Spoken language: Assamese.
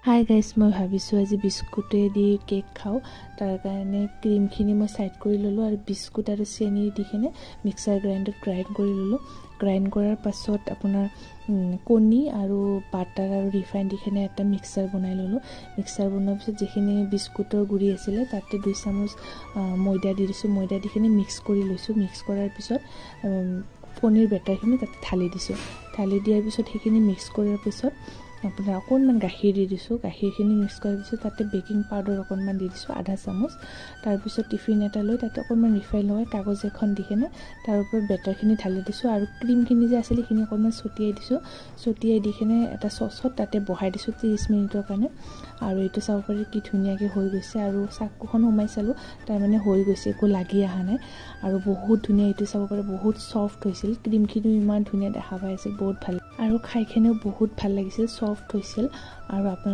হাই গাইজ, মই ভাবিছোঁ আজি বিস্কুটেদি কেক খাওঁ। তাৰ কাৰণে ক্ৰীমখিনি মই ছাইড কৰি ল'লোঁ আৰু বিস্কুট আৰু চেনি দি কিনে মিক্সাৰ গ্ৰাইণ্ডাৰত গ্ৰাইণ্ড কৰি ল'লোঁ। গ্ৰাইণ্ড কৰাৰ পাছত আপোনাৰ কণী আৰু বাটাৰ আৰু ৰিফাইন দি কিনে এটা মিক্সাৰ বনাই ল'লোঁ। মিক্সাৰ বনোৱাৰ পিছত যিখিনি বিস্কুটৰ গুড়ি আছিলে তাতে 2 চামুচ ময়দা দি দিছোঁ। ময়দা দি কিনে মিক্স কৰি লৈছোঁ। মিক্স কৰাৰ পিছত কণীৰ বেটাৰখিনি তাতে ঢালি দিছোঁ। ঢালি দিয়াৰ পিছত সেইখিনি মিক্স কৰাৰ পিছত আপোনাৰ অকণমান গাখীৰ দি দিছোঁ। গাখীৰখিনি মিক্স কৰাৰ পিছত তাতে বেকিং পাউডাৰ অকণমান দি দিছোঁ, আধা চামুচ। তাৰপিছত টিফিন এটা লৈ তাতে অকণমান ৰিফাইন লগাই কাগজ এখন দি কিনে তাৰ ওপৰত বেটাৰখিনি ঢালি দিছোঁ আৰু ক্ৰীমখিনি যে আছিলে সেইখিনি অকণমান ছটিয়াই দিছোঁ। ছটিয়াই দি কিনে এটা চচত তাতে বহাই দিছোঁ 30 মিনিটৰ কাৰণে। আৰু এইটো চাব পাৰি কি ধুনীয়াকৈ হৈ গৈছে। আৰু চাকুখন সোমাই চালোঁ, তাৰমানে হৈ গৈছে, একো লাগি অহা নাই। আৰু বহুত ধুনীয়া, এইটো চাব পাৰি বহুত ছফ্ট হৈছিল। ক্ৰীমখিনিও ইমান ধুনীয়া দেখা পাই আছিল, বহুত ভাল। আৰু খাই কিনেও বহুত ভাল লাগিছিল, ছফ্ট হৈছিল। আৰু আপোনালোকে